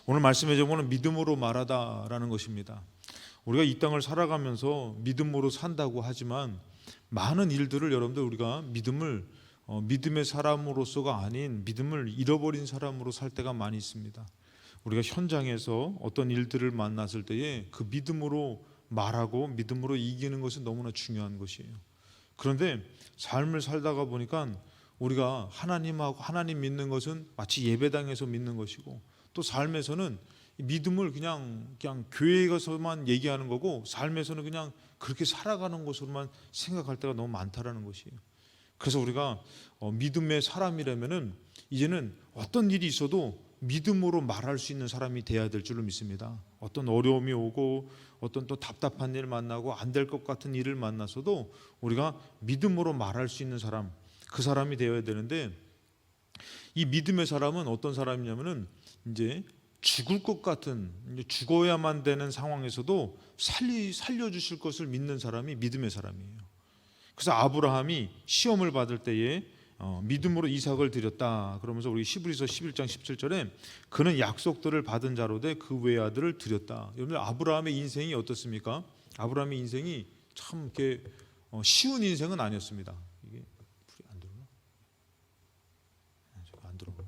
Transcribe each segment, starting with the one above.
오늘 말씀의 제목은 믿음으로 말하다라는 것입니다. 우리가 이 땅을 살아가면서 믿음으로 산다고 하지만 많은 일들을 여러분들 우리가 믿음의 사람으로서가 아닌 믿음을 잃어버린 사람으로 살 때가 많이 있습니다. 우리가 현장에서 어떤 일들을 만났을 때에 그 믿음으로 말하고 믿음으로 이기는 것은 너무나 중요한 것이에요. 그런데 삶을 살다가 보니까 우리가 하나님 믿는 것은 마치 예배당에서 믿는 것이고, 또 삶에서는 믿음을 그냥 교회에 가서만 얘기하는 거고, 삶에서는 그냥 그렇게 살아가는 것으로만 생각할 때가 너무 많다라는 것이에요. 그래서 우리가 믿음의 사람이라면은 이제는 어떤 일이 있어도 믿음으로 말할 수 있는 사람이 돼야 될 줄로 믿습니다. 어떤 어려움이 오고 어떤 또 답답한 일 만나고 안 될 것 같은 일을 만나서도 우리가 믿음으로 말할 수 있는 사람, 그 사람이 되어야 되는데, 이 믿음의 사람은 어떤 사람이냐면은 이제 죽을 것 같은, 죽어야만 되는 상황에서도 살려주실 것을 믿는 사람이 믿음의 사람이에요. 그래서 아브라함이 시험을 받을 때에 믿음으로 이삭을 드렸다 그러면서 우리 히브리서 11장 17절에 그는 약속들을 받은 자로 돼 그 외아들을 드렸다. 여러분들 아브라함의 인생이 어떻습니까? 아브라함의 인생이 참 이렇게 쉬운 인생은 아니었습니다. 이게 불이 안 들어오나? 안 들어오구나.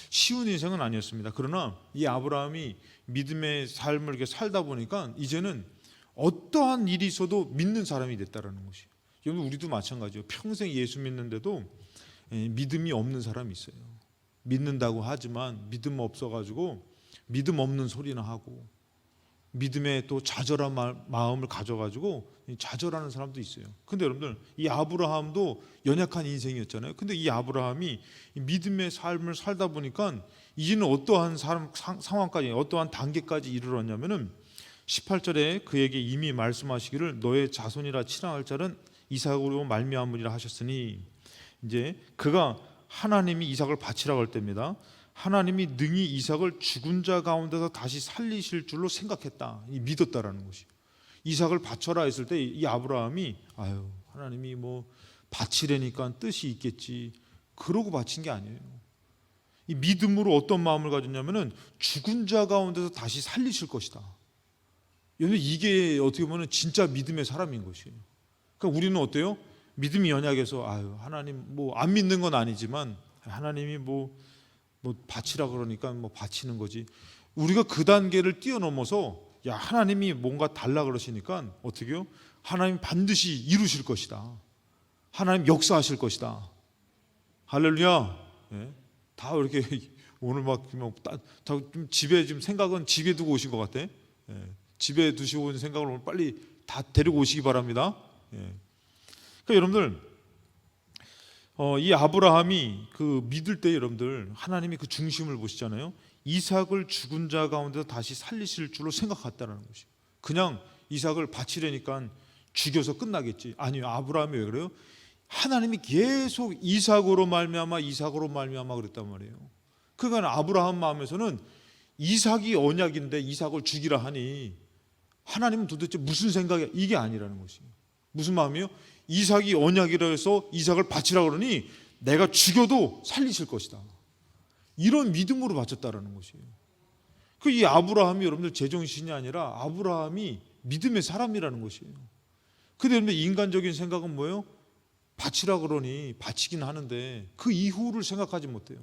쉬운 인생은 아니었습니다. 그러나 이 아브라함이 믿음의 삶을 이렇게 살다 보니까 이제는 어떠한 일이 있어도 믿는 사람이 됐다라는 것이에요. 여러분 우리도 마찬가지예요. 평생 예수 믿는데도 믿음이 없는 사람이 있어요. 믿는다고 하지만 믿음 없어가지고 믿음 없는 소리나 하고, 믿음에 또 좌절한 마음을 가져가지고 좌절하는 사람도 있어요. 근데 여러분들 이 아브라함도 연약한 인생이었잖아요. 근데 이 아브라함이 믿음의 삶을 살다 보니까 이제는 어떠한 상황까지, 어떠한 단계까지 이르렀냐면은 18절에 그에게 이미 말씀하시기를 너의 자손이라 칭할 자는 이삭으로 말미암으리라 하셨으니, 이제 그가 하나님이 이삭을 바치라고 할 때입니다. 하나님이 능히 이삭을 죽은 자 가운데서 다시 살리실 줄로 생각했다, 믿었다라는 것이. 이삭을 바쳐라 했을 때 이 아브라함이 하나님이 뭐 바치려니까 뜻이 있겠지 그러고 바친 게 아니에요. 이 믿음으로 어떤 마음을 가졌냐면은 죽은 자 가운데서 다시 살리실 것이다. 여러분 이게 어떻게 보면 진짜 믿음의 사람인 것이에요. 그러니까 우리는 어때요? 믿음이 연약해서 하나님 뭐 안 믿는 건 아니지만 하나님이 뭐 바치라 그러니까 뭐 바치는 거지. 우리가 그 단계를 뛰어넘어서 하나님이 뭔가 달라 그러시니까 어떻게요? 하나님 반드시 이루실 것이다. 하나님 역사하실 것이다. 할렐루야. 예? 다 이렇게 오늘 좀 집에 지금 생각은 집에 두고 오신 것 같아. 예? 집에 두시고 온 생각을 오늘 빨리 다 데리고 오시기 바랍니다. 예. 그러니까 여러분들 이 아브라함이 그 믿을 때 여러분들 하나님이 그 중심을 보시잖아요. 이삭을 죽은 자 가운데서 다시 살리실 줄로 생각했다는 것이. 그냥 이삭을 바치려니까 죽여서 끝나겠지. 아니요. 아브라함이 왜 그래요? 하나님이 계속 이삭으로 말미암아 그랬단 말이에요. 그러니까 아브라함 마음에서는 이삭이 언약인데 이삭을 죽이라 하니 하나님은 도대체 무슨 생각이야? 이게 아니라는 것이에요. 무슨 마음이요? 이삭이 언약이라 해서 이삭을 바치라 그러니 내가 죽여도 살리실 것이다. 이런 믿음으로 바쳤다라는 것이에요. 이 아브라함이 여러분들 제정신이 아니라 아브라함이 믿음의 사람이라는 것이에요. 근데 여러분들 인간적인 생각은 뭐예요? 바치라 그러니 바치긴 하는데 그 이후를 생각하지 못해요.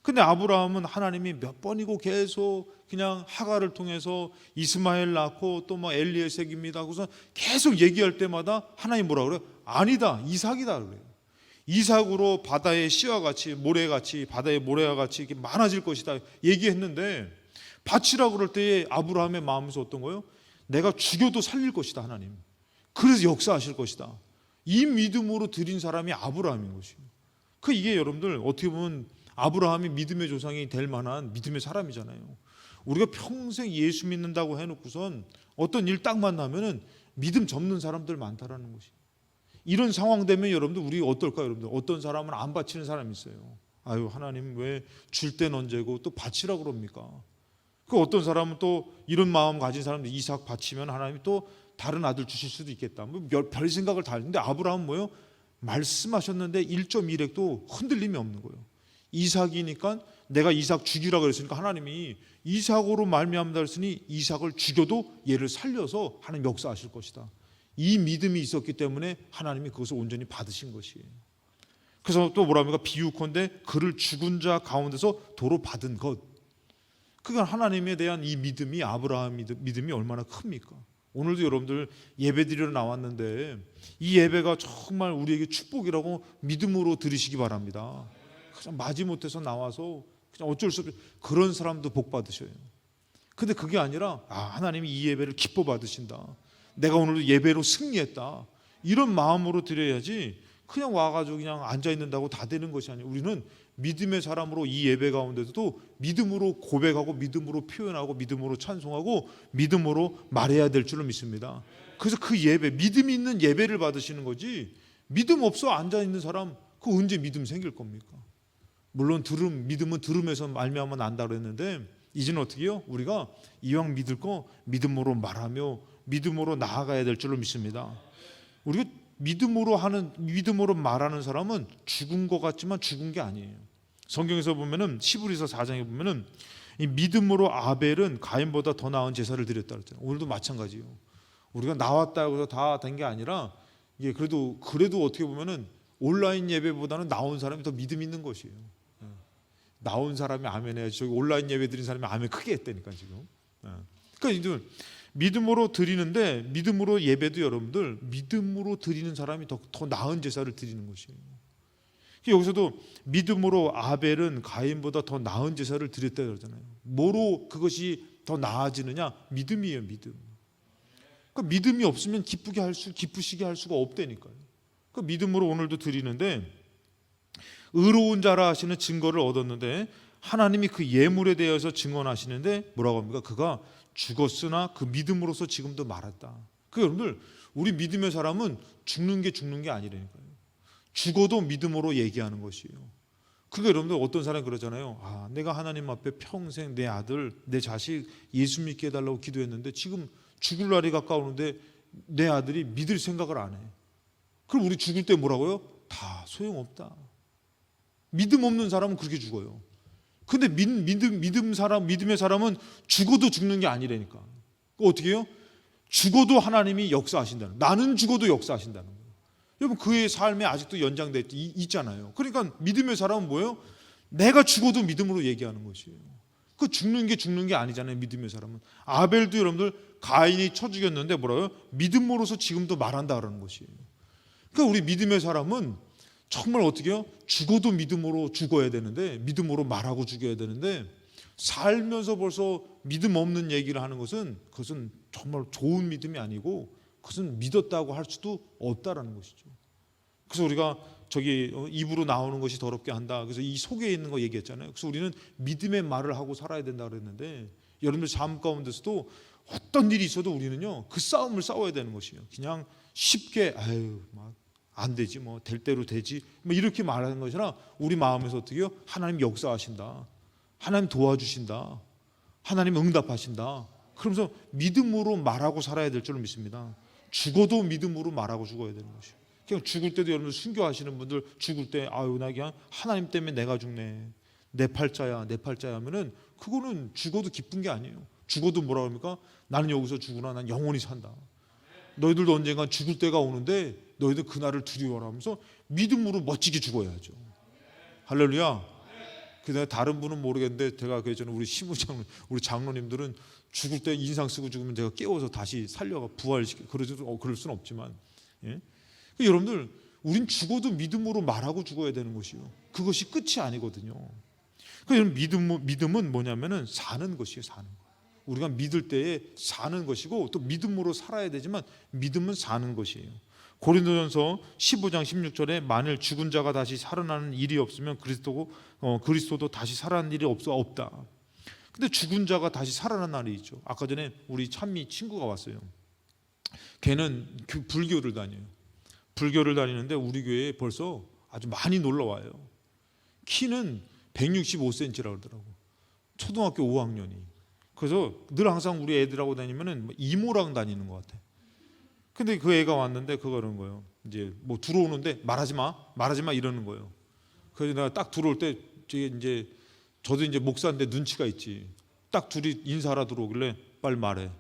근데 아브라함은 하나님이 몇 번이고 계속 그냥 하갈을 통해서 이스마엘 낳고 또 뭐 엘리에섹입니다 하고서 계속 얘기할 때마다 하나님 뭐라 그래요? 아니다, 이삭이다 그래요. 이삭으로 바다의 씨와 같이 모래같이 바다의 모래와 같이 이렇게 많아질 것이다 얘기했는데, 바치라 그럴 때에 아브라함의 마음에서 어떤 거예요? 내가 죽여도 살릴 것이다 하나님. 그래서 역사하실 것이다. 이 믿음으로 드린 사람이 아브라함인 것이에요. 이게 여러분들 어떻게 보면 아브라함이 믿음의 조상이 될 만한 믿음의 사람이잖아요. 우리가 평생 예수 믿는다고 해놓고선 어떤 일 딱 만나면은 믿음 접는 사람들 많다라는 것이. 이런 상황 되면 여러분들 우리 어떨까요? 여러분들 어떤 사람은 안 바치는 사람이 있어요. 하나님 왜 줄 땐 언제고 또 바치라 그럽니까? 어떤 사람은 또 이런 마음 가진 사람들 이삭 바치면 하나님이 또 다른 아들 주실 수도 있겠다. 별 생각을 다 했는데 아브라함은 뭐예요? 말씀하셨는데 1.1핵도 흔들림이 없는 거예요. 이삭이니까 내가 이삭 죽이라고 그랬으니까 하나님이 이삭으로 말미암다 했으니 이삭을 죽여도 얘를 살려서 하나님 역사하실 것이다. 이 믿음이 있었기 때문에 하나님이 그것을 온전히 받으신 것이에요. 그래서 또 뭐라 합니까? 비유컨대 그를 죽은 자 가운데서 도로 받은 것. 그건 하나님에 대한 이 믿음이, 아브라함 믿음이 얼마나 큽니까? 오늘도 여러분들 예배드리러 나왔는데 이 예배가 정말 우리에게 축복이라고 믿음으로 드리시기 바랍니다. 그냥 마지못해서 나와서 그냥 어쩔 수 없이 그런 사람도 복 받으셔요. 근데 그게 아니라 하나님이 이 예배를 기뻐 받으신다, 내가 오늘도 예배로 승리했다, 이런 마음으로 드려야지 그냥 와가지고 그냥 앉아있는다고 다 되는 것이 아니에요. 우리는 믿음의 사람으로 이 예배 가운데서도 믿음으로 고백하고 믿음으로 표현하고 믿음으로 찬송하고 믿음으로 말해야 될 줄로 믿습니다. 그래서 그 예배, 믿음 있는 예배를 받으시는 거지, 믿음 없어 앉아있는 사람 그 언제 믿음 생길 겁니까? 물론 믿음은 들음에서 말미암아 난다고 했는데 이제는 어떻게 해요? 우리가 이왕 믿을 거 믿음으로 말하며 믿음으로 나아가야 될 줄로 믿습니다. 우리가 믿음으로 말하는 사람은 죽은 것 같지만 죽은 게 아니에요. 성경에서 보면은 히브리서 4장에 보면은 이 믿음으로 아벨은 가인보다 더 나은 제사를 드렸다 그랬잖아요. 오늘도 마찬가지예요. 우리가 나왔다고 해서 다 된 게 아니라 이게 그래도 어떻게 보면은 온라인 예배보다는 나온 사람이 더 믿음 있는 것이에요. 나온 사람이 아멘 해야지. 저기 온라인 예배 드린 사람이 아멘 크게 했다니까 지금. 그러니까 믿음으로 드리는데, 믿음으로 예배도 여러분들 믿음으로 드리는 사람이 더 나은 제사를 드리는 것이에요. 여기서도 믿음으로 아벨은 가인보다 더 나은 제사를 드렸다 그러잖아요. 뭐로 그것이 더 나아지느냐? 믿음이에요, 믿음. 그러니까 믿음이 없으면 기쁘시게 할 수가 없다니까요. 그러니까 믿음으로 오늘도 드리는데, 의로운 자라 하시는 증거를 얻었는데 하나님이 그 예물에 대해서 증언하시는데 뭐라고 합니까? 그가 죽었으나 그 믿음으로서 지금도 말았다. 그 여러분들, 우리 믿음의 사람은 죽는 게 아니라니까요. 죽어도 믿음으로 얘기하는 것이에요. 그게 여러분들 어떤 사람이 그러잖아요. 내가 하나님 앞에 평생 내 아들, 내 자식 예수 믿게 해달라고 기도했는데 지금 죽을 날이 가까우는데 내 아들이 믿을 생각을 안 해. 그럼 우리 죽을 때 뭐라고요? 다 소용없다. 믿음 없는 사람은 그렇게 죽어요. 근데 믿음의 사람은 죽어도 죽는 게 아니라니까. 어떻게 해요? 죽어도 하나님이 역사하신다는, 나는 죽어도 역사하신다는 거예요. 여러분, 그의 삶에 아직도 연장돼 있잖아요. 그러니까 믿음의 사람은 뭐예요? 내가 죽어도 믿음으로 얘기하는 것이에요. 그 죽는 게 아니잖아요. 믿음의 사람은. 아벨도 여러분들 가인이 쳐 죽였는데 뭐라고요? 믿음으로서 지금도 말한다라는 것이에요. 그러니까 우리 믿음의 사람은 정말 어떻게 해요? 죽어도 믿음으로 죽어야 되는데, 믿음으로 말하고 죽여야 되는데, 살면서 벌써 믿음 없는 얘기를 하는 그것은 정말 좋은 믿음이 아니고 그것은 믿었다고 할 수도 없다라는 것이죠. 그래서 우리가 저기 입으로 나오는 것이 더럽게 한다. 그래서 이 속에 있는 거 얘기했잖아요. 그래서 우리는 믿음의 말을 하고 살아야 된다 그랬는데, 여러분들 삶 가운데서도 어떤 일이 있어도 우리는요 그 싸움을 싸워야 되는 것이에요. 그냥 쉽게 막 안 되지, 뭐 될 대로 되지, 뭐 이렇게 말하는 것이 아니라 우리 마음에서 어떻게 해요? 하나님 역사하신다, 하나님 도와주신다, 하나님 응답하신다. 그러면서 믿음으로 말하고 살아야 될 줄로 믿습니다. 죽어도 믿음으로 말하고 죽어야 되는 것이에요. 그냥 죽을 때도 여러분 순교하시는 분들 죽을 때 나 그냥 하나님 때문에 내가 죽네, 내 팔자야 하면은 그거는 죽어도 기쁜 게 아니에요. 죽어도 뭐라 합니까? 나는 여기서 죽으나 난 영원히 산다. 너희들도 언젠가 죽을 때가 오는데 너희들 그날을 두려워하라 하면서 믿음으로 멋지게 죽어야죠. 할렐루야. 그다음에 다른 분은 모르겠는데 제가 그랬잖아요. 우리 시무장, 우리 장로님들은 죽을 때 인상 쓰고 죽으면 제가 깨워서 다시 살려가 부활시켜, 그럴 수는 없지만, 예? 여러분들, 우린 죽어도 믿음으로 말하고 죽어야 되는 것이요, 그것이 끝이 아니거든요. 믿음은 뭐냐면은 사는 것이에요. 사는 거. 우리가 믿을 때에 사는 것이고 또 믿음으로 살아야 되지만 믿음은 사는 것이에요. 고린도전서 15장 16절에 만일 죽은 자가 다시 살아나는 일이 없으면 그리스도도 다시 살아나는 일이 없다. 근데 죽은 자가 다시 살아나는 날이 있죠. 아까 전에 우리 찬미 친구가 왔어요. 걔는 불교를 다녀요. 불교를 다니는데 우리 교회에 벌써 아주 많이 놀러 와요. 키는 165cm라고 그러더라고. 초등학교 5학년이. 그래서 늘 항상 우리 애들하고 다니면은 이모랑 다니는 것 같아. 근데 그 애가 왔는데 그러는 거예요. 이제 뭐 들어오는데 말하지 마 이러는 거예요. 그래서 내가 딱 들어올 때 이제 저도 이제 목사인데 눈치가 있지. 딱 둘이 인사하러 들어오길래 빨리 말해.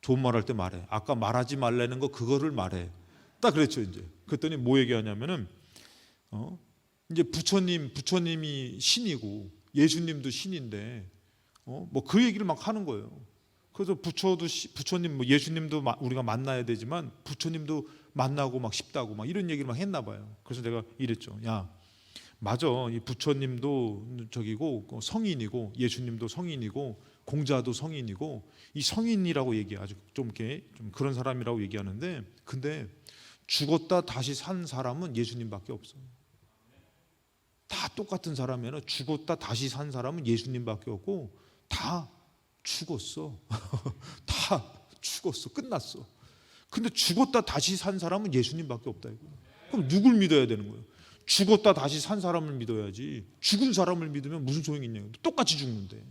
좋은 말 할 때 말해. 아까 말하지 말라는 거 그거를 말해. 딱 그랬죠 이제. 그랬더니 뭐 얘기하냐면은 이제 부처님이 신이고 예수님도 신인데 뭐 그 얘기를 막 하는 거예요. 그래서 부처님 뭐 예수님도 우리가 만나야 되지만 부처님도 만나고 막 싶다고 막 이런 얘기를 막 했나 봐요. 그래서 내가 이랬죠. 야, 맞아. 이 부처님도 저기고 성인이고 예수님도 성인이고 공자도 성인이고 이 성인이라고 얘기하죠. 좀 이렇게 좀 그런 사람이라고 얘기하는데 근데 죽었다 다시 산 사람은 예수님밖에 없어요. 다 똑같은 사람이면 죽었다 다시 산 사람은 예수님밖에 없고 다 죽었어. 다 죽었어. 끝났어. 근데 죽었다 다시 산 사람은 예수님밖에 없다 이거. 그럼 누굴 믿어야 되는 거예요? 죽었다 다시 산 사람을 믿어야지. 죽은 사람을 믿으면 무슨 소용이 있냐고. 똑같이 죽는데.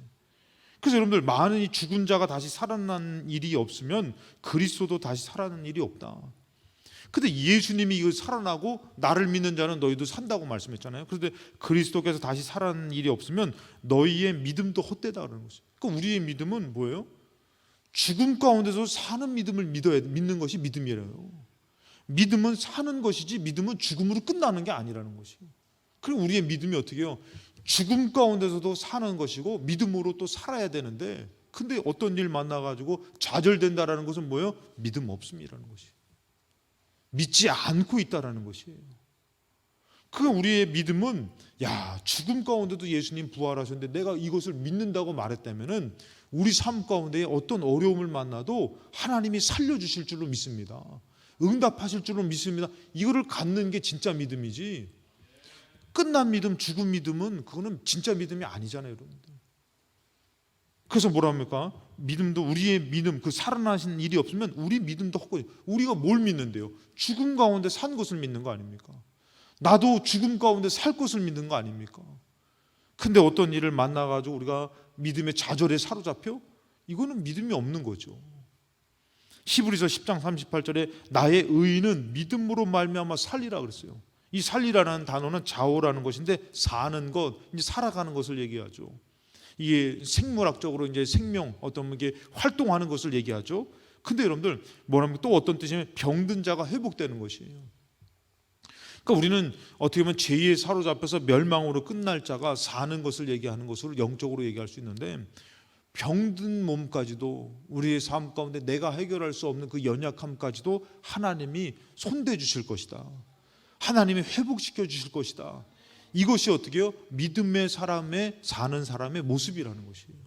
그래서 여러분들 많은 이 죽은 자가 다시 살아난 일이 없으면 그리스도도 다시 살아난 일이 없다. 근데 예수님이 이거 살아나고 나를 믿는 자는 너희도 산다고 말씀했잖아요. 그런데 그리스도께서 다시 살아난 일이 없으면 너희의 믿음도 헛되다는 것이죠. 그러니까 우리의 믿음은 뭐예요? 죽음 가운데서 사는 믿음을 믿는 것이 믿음이래요. 믿음은 사는 것이지 믿음은 죽음으로 끝나는 게 아니라는 것이에요. 그럼 우리의 믿음이 어떻게 해요? 죽음 가운데서도 사는 것이고 믿음으로 또 살아야 되는데 근데 어떤 일 만나가지고 좌절된다라는 것은 뭐예요? 믿음 없음이라는 것이에요. 믿지 않고 있다라는 것이에요. 그 우리의 믿음은 야 죽음 가운데도 예수님 부활하셨는데 내가 이것을 믿는다고 말했다면은 우리 삶 가운데 어떤 어려움을 만나도 하나님이 살려주실 줄로 믿습니다. 응답하실 줄로 믿습니다. 이거를 갖는 게 진짜 믿음이지. 끝난 믿음, 죽은 믿음은 그거는 진짜 믿음이 아니잖아요, 여러분들. 그래서 뭐라 합니까? 믿음도 우리의 믿음, 그 살아나신 일이 없으면 우리 믿음도 헛거지. 우리가 뭘 믿는데요? 죽음 가운데 산 것을 믿는 거 아닙니까? 나도 죽음 가운데 살 것을 믿는 거 아닙니까? 근데 어떤 일을 만나가지고 우리가 믿음의 좌절에 사로잡혀? 이거는 믿음이 없는 거죠. 히브리서 10장 38절에 나의 의인은 믿음으로 말미암아 살리라 그랬어요. 이 살리라는 단어는 자오라는 것인데 사는 것, 이제 살아가는 것을 얘기하죠. 이게 생물학적으로 이제 생명 어떤 게 활동하는 것을 얘기하죠. 근데 여러분들 뭐라면 또 어떤 뜻이냐면 병든 자가 회복되는 것이에요. 그러니까 우리는 어떻게 보면 죄에 사로잡혀서 멸망으로 끝날 자가 사는 것을 얘기하는 것으로 영적으로 얘기할 수 있는데 병든 몸까지도 우리의 삶 가운데 내가 해결할 수 없는 그 연약함까지도 하나님이 손대 주실 것이다. 하나님이 회복시켜 주실 것이다. 이것이 어떻게 해요? 믿음의 사람의 사는 사람의 모습이라는 것이에요.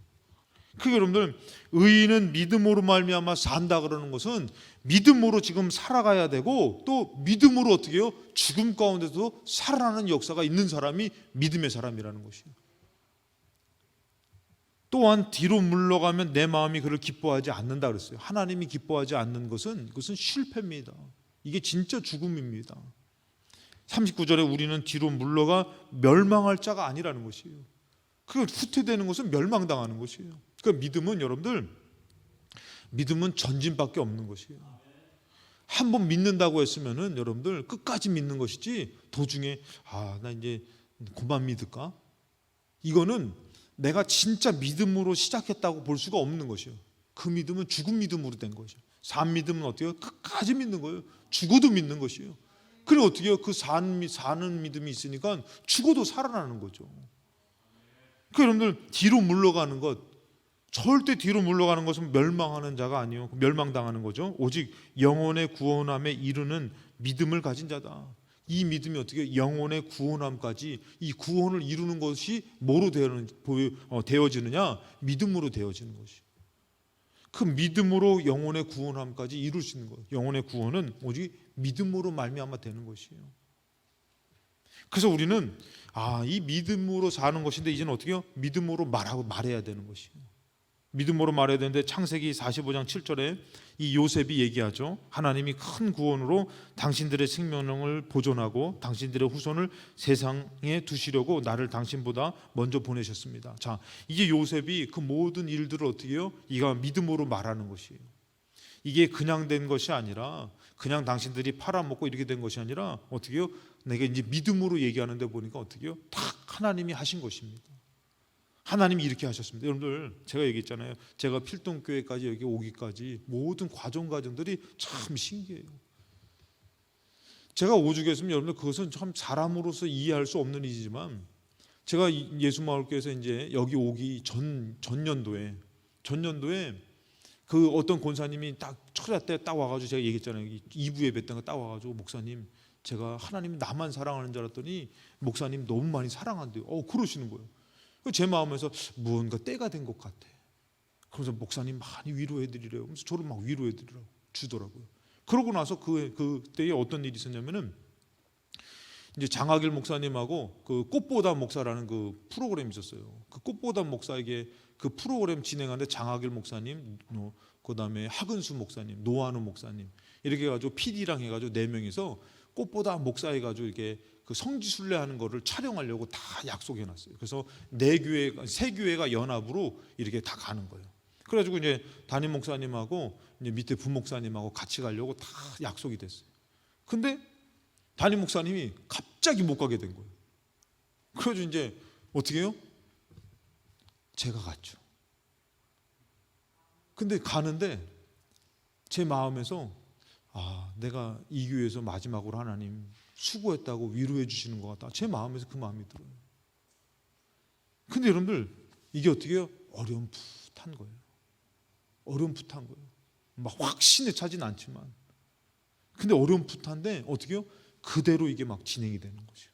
그게 여러분들 의인은 믿음으로 말미암아 산다 그러는 것은 믿음으로 지금 살아가야 되고 또 믿음으로 어떻게 해요? 죽음 가운데도 살아나는 역사가 있는 사람이 믿음의 사람이라는 것이에요. 또한 뒤로 물러가면 내 마음이 그를 기뻐하지 않는다 그랬어요. 하나님이 기뻐하지 않는 것은 그것은 실패입니다. 이게 진짜 죽음입니다. 39절에 우리는 뒤로 물러가 멸망할 자가 아니라는 것이에요. 그 후퇴되는 것은 멸망당하는 것이에요. 그 믿음은 여러분들 믿음은 전진밖에 없는 것이에요. 한번 믿는다고 했으면은 여러분들 끝까지 믿는 것이지 도중에 나 이제 그만 믿을까? 이거는 내가 진짜 믿음으로 시작했다고 볼 수가 없는 것이에요. 그 믿음은 죽은 믿음으로 된 것이에요. 산 믿음은 어떻게 해요? 끝까지 믿는 거예요. 죽어도 믿는 것이에요. 그리고 어떻게 해요? 그 사는 믿음이 있으니까 죽어도 살아나는 거죠. 그 여러분들 뒤로 물러가는 것, 절대 뒤로 물러가는 것은 멸망하는 자가 아니요 멸망당하는 거죠. 오직 영혼의 구원함에 이르는 믿음을 가진 자다. 이 믿음이 어떻게 영혼의 구원함까지 이 구원을 이루는 것이 뭐로 되어지느냐? 믿음으로 되어지는 것이. 그 믿음으로 영혼의 구원함까지 이룰 수 있는 거예요. 영혼의 구원은 오직 믿음으로 말미암아 되는 것이에요. 그래서 우리는 이 믿음으로 사는 것인데 이제는 어떻게 해요? 믿음으로 말해야 되는 것이에요. 믿음으로 말해야 되는데 창세기 45장 7절에 이 요셉이 얘기하죠. 하나님이 큰 구원으로 당신들의 생명을 보존하고 당신들의 후손을 세상에 두시려고 나를 당신보다 먼저 보내셨습니다. 자, 이게 요셉이 그 모든 일들을 어떻게 해요? 이가 믿음으로 말하는 것이에요. 이게 그냥 된 것이 아니라 그냥 당신들이 팔아먹고 이렇게 된 것이 아니라 어떻게 해요? 내가 이제 믿음으로 얘기하는데 보니까 어떻게요? 다 하나님이 하신 것입니다. 하나님이 이렇게 하셨습니다. 여러분들 제가 얘기했잖아요. 제가 필동교회까지 여기 오기까지 모든 과정들이 참 신기해요. 제가 오죽했으면 여러분들 그것은 참 사람으로서 이해할 수 없는 일이지만 제가 예수마을교회에서 이제 여기 오기 전년도에 그 어떤 권사님이 딱 철야 때 딱 와가지고 제가 얘기했잖아요. 2부 예배 때가 딱 와가지고 목사님 제가 하나님 나만 사랑하는 줄 알았더니 목사님 너무 많이 사랑한대요. 그러시는 거예요. 제 마음에서 무언가 때가 된 것 같아. 그래서 목사님 많이 위로해드리래요. 그래서 저를 막 위로해드리라고 주더라고요. 그러고 나서 그때에 어떤 일이 있었냐면은 이제 장학일 목사님하고 그 꽃보다 목사라는 그 프로그램이 있었어요. 그 꽃보다 목사에게 그 프로그램 진행하는데 장학일 목사님, 그다음에 하근수 목사님, 노한우 목사님 이렇게 해가지고 PD랑 해가지고 4명이서 꽃보다 목사 해가지고 이렇게 그 성지순례하는 거를 촬영하려고 다 약속해놨어요. 그래서 3교회가 연합으로 이렇게 다 가는 거예요. 그래가지고 이제 담임 목사님하고 이제 밑에 부목사님하고 같이 가려고 다 약속이 됐어요. 근데 담임 목사님이 갑자기 못 가게 된 거예요. 그래가지고 이제 어떻게 해요? 제가 갔죠. 근데 가는데 제 마음에서 내가 이 교회에서 마지막으로 하나님 수고했다고 위로해 주시는 것 같다. 제 마음에서 그 마음이 들어요. 근데 여러분들 이게 어떻게 해요? 어렴풋한 거예요. 어렴풋한 거예요. 막 확신에 차진 않지만 근데 어렴풋한데 어떻게 해요? 그대로 이게 막 진행이 되는 거죠.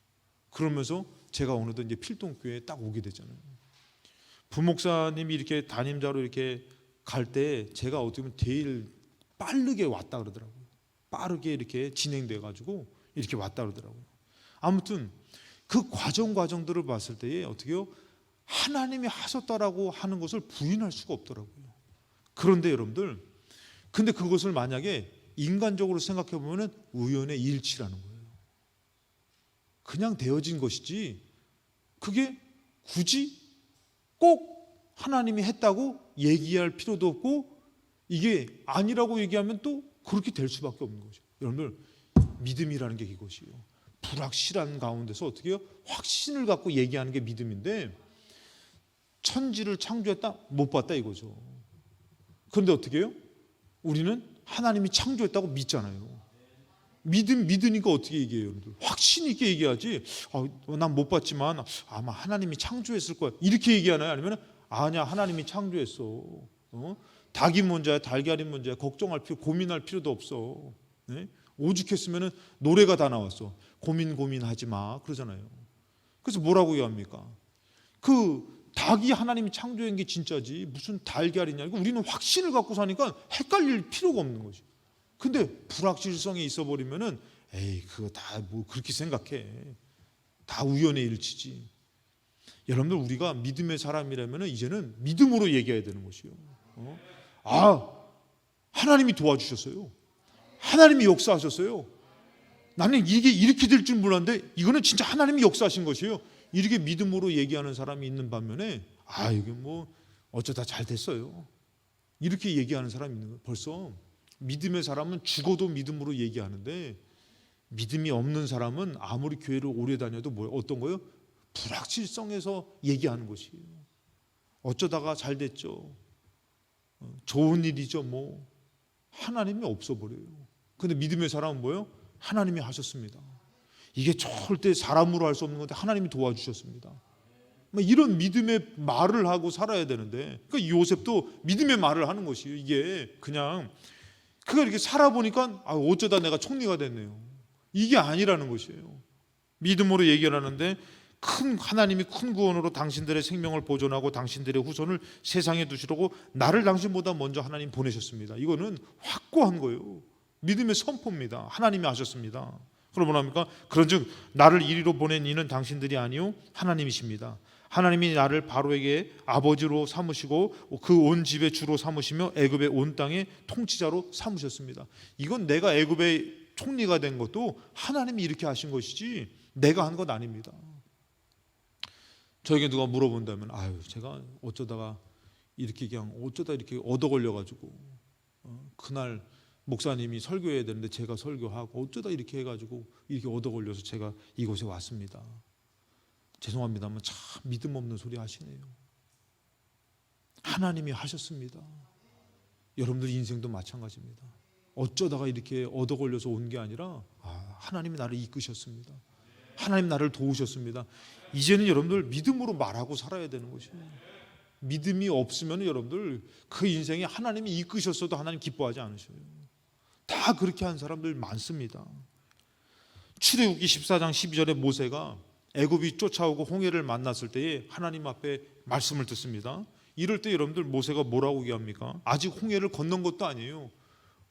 그러면서 제가 어느덧 이제 필동교회에 딱 오게 되잖아요. 부목사님이 이렇게 담임자로 이렇게 갈 때 제가 어떻게 보면 제일 빠르게 왔다 그러더라고요. 빠르게 이렇게 진행돼 가지고 이렇게 왔다 그러더라고요. 아무튼 그 과정들을 봤을 때에 어떻게 해요? 하나님이 하셨다라고 하는 것을 부인할 수가 없더라고요. 그런데 여러분들 근데 그것을 만약에 인간적으로 생각해 보면은 우연의 일치라는 거예요. 그냥 되어진 것이지 그게 굳이 꼭 하나님이 했다고 얘기할 필요도 없고 이게 아니라고 얘기하면 또 그렇게 될 수밖에 없는 거죠. 여러분들 믿음이라는 게 이것이에요. 불확실한 가운데서 어떻게 해요? 확신을 갖고 얘기하는 게 믿음인데 천지를 창조했다? 못 봤다 이거죠. 그런데 어떻게 해요? 우리는 하나님이 창조했다고 믿잖아요. 믿으니까 어떻게 얘기해요? 여러분들? 확신 있게 얘기하지. 난 못 봤지만 아마 하나님이 창조했을 거야. 이렇게 얘기하나요? 아니면 아니야 하나님이 창조했어. 닭이 문제야 달걀이 문제야 걱정할 필요 고민할 필요도 없어. 네? 오죽했으면 노래가 다 나왔어. 고민하지 마 그러잖아요. 그래서 뭐라고 얘기합니까? 그 닭이 하나님이 창조한 게 진짜지 무슨 달걀이냐. 우리는 확신을 갖고 사니까 헷갈릴 필요가 없는 거지. 근데 불확실성이 있어버리면은 에이 그거 다 뭐 그렇게 생각해. 다 우연의 일치지. 여러분들 우리가 믿음의 사람이라면 이제는 믿음으로 얘기해야 되는 것이요. 하나님이 도와주셨어요. 하나님이 역사하셨어요. 나는 이게 이렇게 될 줄 몰랐는데 이거는 진짜 하나님이 역사하신 것이에요. 이렇게 믿음으로 얘기하는 사람이 있는 반면에 이게 뭐 어쩌다 잘 됐어요. 이렇게 얘기하는 사람이 있는 거예요. 벌써 믿음의 사람은 죽어도 믿음으로 얘기하는데 믿음이 없는 사람은 아무리 교회를 오래 다녀도 어떤 거예요? 불확실성에서 얘기하는 것이에요. 어쩌다가 잘 됐죠. 좋은 일이죠. 뭐 하나님이 없어버려요. 근데 믿음의 사람은 뭐예요? 하나님이 하셨습니다. 이게 절대 사람으로 할 수 없는 건데 하나님이 도와주셨습니다. 이런 믿음의 말을 하고 살아야 되는데 그러니까 요셉도 믿음의 말을 하는 것이에요. 이게 그냥 그가 이렇게 살아보니까 어쩌다 내가 총리가 됐네요. 이게 아니라는 것이에요. 믿음으로 얘기를 하는데 하나님이 큰 구원으로 당신들의 생명을 보존하고 당신들의 후손을 세상에 두시려고 나를 당신보다 먼저 하나님 보내셨습니다. 이거는 확고한 거예요. 믿음의 선포입니다. 하나님이 하셨습니다. 그럼 뭐합니까? 그런즉 나를 이리로 보낸 이는 당신들이 아니요 하나님이십니다. 하나님이 나를 바로에게 아버지로 삼으시고 그 온 집의 주로 삼으시며 애굽의 온 땅의 통치자로 삼으셨습니다. 이건 내가 애굽의 총리가 된 것도 하나님이 이렇게 하신 것이지 내가 한 것 아닙니다. 저에게 누가 물어본다면 제가 어쩌다 이렇게 얻어 걸려 가지고 그날 목사님이 설교해야 되는데 제가 설교하고 어쩌다 이렇게 해가지고 이렇게 얻어 걸려서 제가 이곳에 왔습니다. 죄송합니다만 참 믿음 없는 소리 하시네요. 하나님이 하셨습니다. 여러분들 인생도 마찬가지입니다. 어쩌다가 이렇게 얻어 걸려서 온 게 아니라 하나님이 나를 이끄셨습니다. 하나님 나를 도우셨습니다. 이제는 여러분들 믿음으로 말하고 살아야 되는 것이에요. 믿음이 없으면 여러분들 그 인생에 하나님이 이끄셨어도 하나님 기뻐하지 않으셔요. 다 그렇게 한 사람들 많습니다. 출애굽기 14장 12절에 모세가 애굽이 쫓아오고 홍해를 만났을 때에 하나님 앞에 말씀을 듣습니다. 이럴 때 여러분들 모세가 뭐라고 얘기합니까? 아직 홍해를 건넌 것도 아니에요.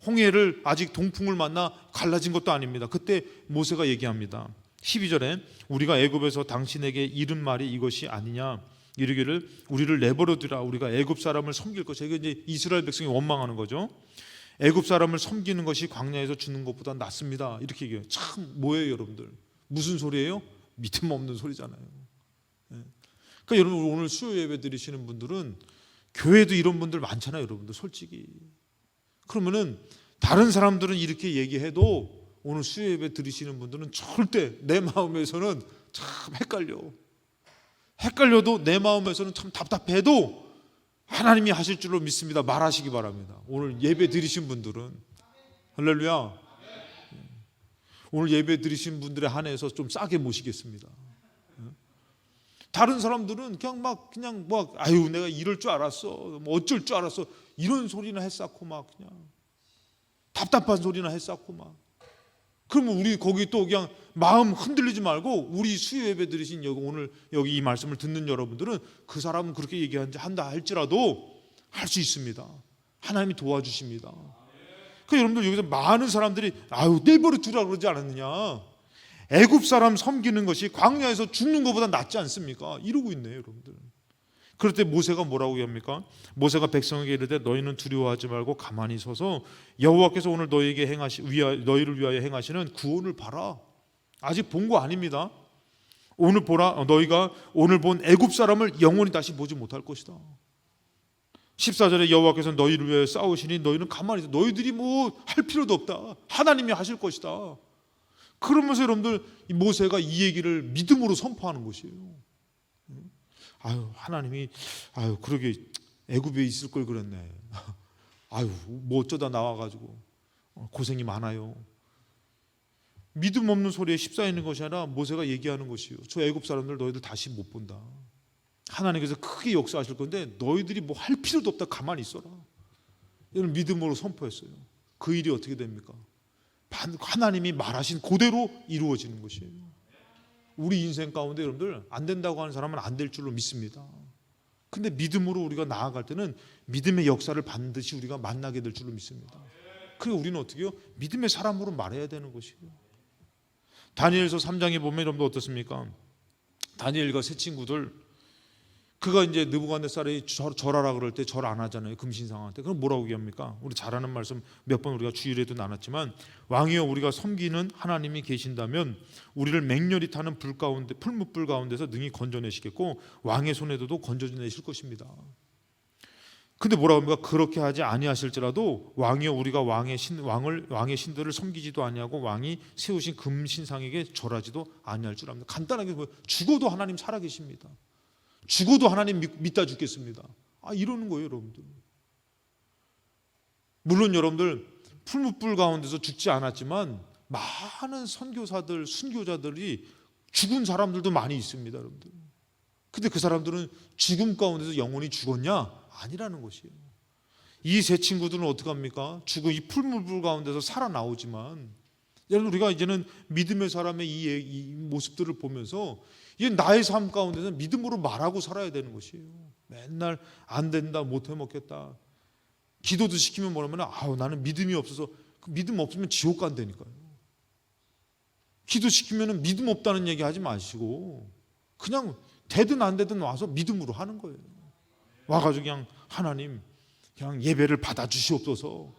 홍해를 아직 동풍을 만나 갈라진 것도 아닙니다. 그때 모세가 얘기합니다. 12절에 우리가 애굽에서 당신에게 이른 말이 이것이 아니냐, 이르기를 우리를 내버려 두라, 우리가 애굽 사람을 섬길 것이야. 이게 이제 이스라엘 백성이 원망하는 거죠. 애굽 사람을 섬기는 것이 광야에서 죽는 것보다 낫습니다. 이렇게 얘기해요. 참 뭐예요 여러분들? 무슨 소리예요? 믿음 없는 소리잖아요. 그러니까 여러분 오늘 수요 예배 드리시는 분들은 교회도 이런 분들 많잖아요 여러분들 솔직히. 그러면은 다른 사람들은 이렇게 얘기해도 오늘 수요 예배 드리시는 분들은 절대 내 마음에서는 참 헷갈려도 내 마음에서는 참 답답해도 하나님이 하실 줄로 믿습니다. 말하시기 바랍니다. 오늘 예배 드리신 분들은 할렐루야. 오늘 예배 드리신 분들에 한해서 좀 싸게 모시겠습니다. 다른 사람들은 그냥 아유 내가 이럴 줄 알았어, 뭐 어쩔 줄 알았어, 이런 소리나 했었고 막 그냥 답답한 소리나 했었고 막. 그러면 우리 거기 또 그냥 마음 흔들리지 말고 우리 수요 예배 드리신 오늘 여기 이 말씀을 듣는 여러분들은 그 사람은 그렇게 얘기한다 할지라도 할 수 있습니다. 하나님이 도와주십니다. 그 여러분들 여기서 많은 사람들이 아유 내버려 두라 그러지 않았느냐, 애굽 사람 섬기는 것이 광야에서 죽는 것보다 낫지 않습니까? 이러고 있네요 여러분들. 그럴 때 모세가 뭐라고 합니까? 모세가 백성에게 이르되 너희는 두려워하지 말고 가만히 서서 여호와께서 오늘 너희를 위하여 행하시는 구원을 봐라. 아직 본 거 아닙니다. 오늘 보라, 너희가 오늘 본 애굽 사람을 영원히 다시 보지 못할 것이다. 14절에 여호와께서 너희를 위하여 싸우시니 너희는 가만히 있어. 너희들이 뭐 할 필요도 없다. 하나님이 하실 것이다. 그러면서 여러분들 모세가 이 얘기를 믿음으로 선포하는 것이에요. 아유 하나님이 그러게 애굽에 있을 걸 그랬네. 아유 뭐 어쩌다 나와가지고 고생이 많아요. 믿음 없는 소리에 휩싸이는 것이 아니라 모세가 얘기하는 것이요. 저 애굽 사람들 너희들 다시 못 본다. 하나님께서 크게 역사하실 건데 너희들이 뭐 할 필요도 없다. 가만히 있어라. 이런 믿음으로 선포했어요. 그 일이 어떻게 됩니까? 하나님이 말하신 그대로 이루어지는 것이에요. 우리 인생 가운데 여러분들 안 된다고 하는 사람은 안 될 줄로 믿습니다. 근데 믿음으로 우리가 나아갈 때는 믿음의 역사를 반드시 우리가 만나게 될 줄로 믿습니다. 그래서 우리는 어떻게 해요? 믿음의 사람으로 말해야 되는 것이에요. 다니엘서 3장에 보면 여러분들 어떻습니까? 다니엘과 세 친구들, 그가 이제 느부갓네살이 절하라 그럴 때 절 안 하잖아요. 금신상한테. 그럼 뭐라고 얘기합니까? 우리 잘 아는 말씀 몇 번 우리가 주일에도 나눴지만, 왕이여 우리가 섬기는 하나님이 계신다면 우리를 맹렬히 타는 불 가운데, 풀무불 가운데서 능히 건져내시겠고 왕의 손에도 건져내실 것입니다. 근데 뭐라고 합니까? 그렇게 하지 아니하실지라도 왕이여 우리가 왕의 신들을 섬기지도 아니하고 왕이 세우신 금신상에게 절하지도 아니할 줄 압니다. 간단하게 죽어도 하나님 살아계십니다. 죽어도 하나님 믿다 죽겠습니다. 이러는 거예요 여러분들. 물론 여러분들 풀무불 가운데서 죽지 않았지만 많은 선교사들, 순교자들이 죽은 사람들도 많이 있습니다 여러분들. 근데 그 사람들은 죽음 가운데서 영원히 죽었냐? 아니라는 것이에요. 이 세 친구들은 어떻게 합니까? 죽은 이 풀무불 가운데서 살아나오지만, 여러분 우리가 이제는 믿음의 사람의 이 모습들을 보면서 이게 나의 삶 가운데서 믿음으로 말하고 살아야 되는 것이에요. 맨날 안 된다, 못 해먹겠다, 기도도 시키면 뭐냐면 나는 믿음이 없어서, 믿음 없으면 지옥 간다니까요. 기도시키면 믿음 없다는 얘기 하지 마시고 그냥 되든 안 되든 와서 믿음으로 하는 거예요. 와가지고 그냥 하나님 그냥 예배를 받아주시옵소서.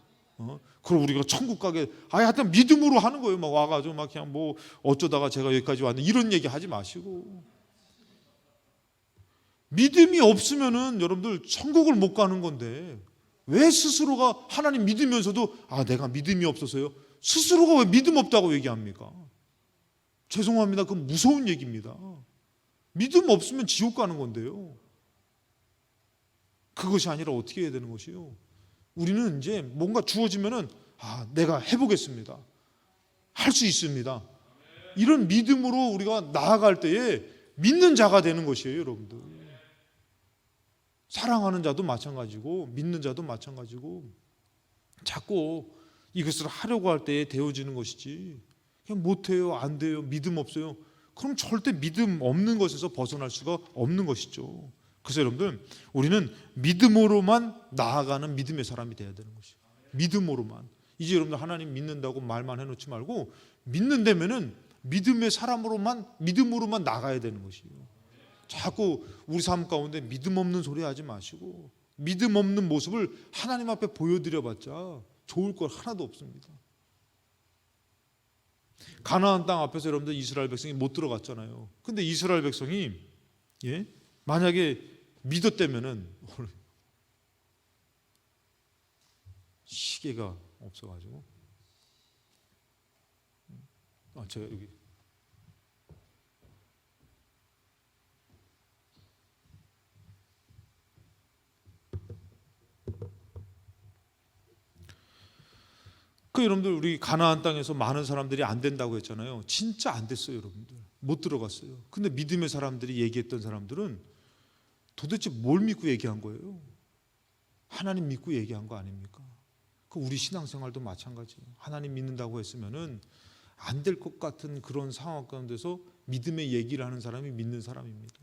그럼 우리가 천국 가게, 하여튼 믿음으로 하는 거예요. 막 와가지고 막 그냥 뭐 어쩌다가 제가 여기까지 왔네 이런 얘기 하지 마시고. 믿음이 없으면은 여러분들 천국을 못 가는 건데, 왜 스스로가 하나님 믿으면서도 내가 믿음이 없어서요? 스스로가 왜 믿음 없다고 얘기합니까? 죄송합니다. 그건 무서운 얘기입니다. 믿음 없으면 지옥 가는 건데요. 그것이 아니라 어떻게 해야 되는 것이요? 우리는 이제 뭔가 주어지면은 내가 해보겠습니다. 할 수 있습니다. 이런 믿음으로 우리가 나아갈 때에 믿는 자가 되는 것이에요, 여러분들. 사랑하는 자도 마찬가지고 믿는 자도 마찬가지고 자꾸 이것을 하려고 할 때에 되어지는 것이지 그냥 못해요, 안 돼요, 믿음 없어요. 그럼 절대 믿음 없는 것에서 벗어날 수가 없는 것이죠. 그래서 여러분들 우리는 믿음으로만 나아가는 믿음의 사람이 되어야 되는 것이에요. 믿음으로만. 이제 여러분들 하나님 믿는다고 말만 해놓지 말고 믿는다면은 믿음의 사람으로만 믿음으로만 나가야 되는 것이에요. 자꾸 우리 삶 가운데 믿음 없는 소리 하지 마시고 믿음 없는 모습을 하나님 앞에 보여드려봤자 좋을 것 하나도 없습니다. 가나안 땅 앞에서 여러분들 이스라엘 백성이 못 들어갔잖아요. 근데 이스라엘 백성이 만약에 믿었다면은 시계가 없어가지고 제가 여기 여러분들 우리 가나안 땅에서 많은 사람들이 안 된다고 했잖아요. 진짜 안 됐어요, 여러분들. 못 들어갔어요. 근데 믿음의 사람들이 얘기했던 사람들은 도대체 뭘 믿고 얘기한 거예요? 하나님 믿고 얘기한 거 아닙니까? 그 우리 신앙생활도 마찬가지예요. 하나님 믿는다고 했으면은 안 될 것 같은 그런 상황 가운데서 믿음의 얘기를 하는 사람이 믿는 사람입니다.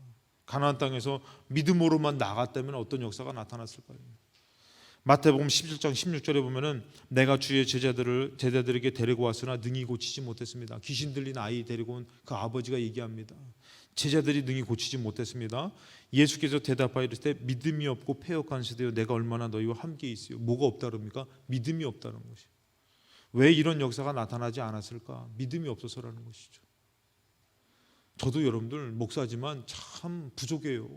가나안 땅에서 믿음으로만 나갔다면 어떤 역사가 나타났을까요? 마태복음 17장 16절에 보면은 내가 주의 제자들에게 데리고 왔으나 능히 고치지 못했습니다. 귀신 들린 아이 데리고 온 그 아버지가 얘기합니다. 제자들이 능히 고치지 못했습니다. 예수께서 대답하여 이르시되 믿음이 없고 패역한 세대여 내가 얼마나 너희와 함께 있으요. 뭐가 없다 그럽니까? 믿음이 없다는 것이. 왜 이런 역사가 나타나지 않았을까? 믿음이 없어서라는 것이죠. 저도 여러분들 목사지만 참 부족해요.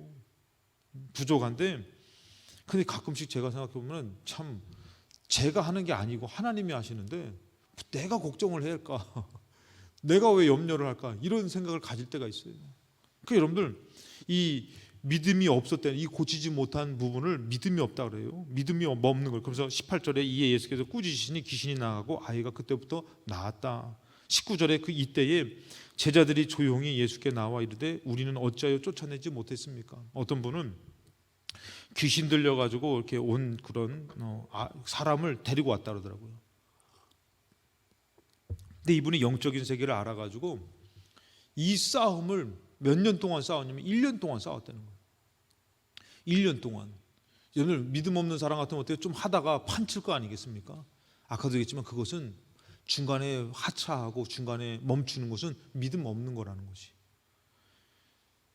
부족한데 근데 가끔씩 제가 생각해 보면 참 제가 하는 게 아니고 하나님이 하시는데 내가 걱정을 해야 할까? 내가 왜 염려를 할까? 이런 생각을 가질 때가 있어요. 그러니까 여러분들 이 믿음이 없었다는 이 고치지 못한 부분을 믿음이 없다 그래요. 믿음이 없는 걸. 그래서 18절에 이에 예수께서 꾸짖으시니 귀신이 나가고 아이가 그때부터 나았다. 19절에 그 이때에 제자들이 조용히 예수께 나와 이르되 우리는 어찌하여 쫓아내지 못했습니까? 어떤 분은 귀신 들려가지고 이렇게 온 그런 사람을 데리고 왔다 그러더라고요. 근데 이분이 영적인 세계를 알아가지고 이 싸움을 몇 년 동안 싸웠냐면 1년 동안 싸웠다는 거예요. 1년 동안. 여러분 믿음 없는 사람 같으면 어때요? 좀 하다가 판칠 거 아니겠습니까? 아까도 얘기했지만 그것은 중간에 하차하고 중간에 멈추는 것은 믿음 없는 거라는 것이.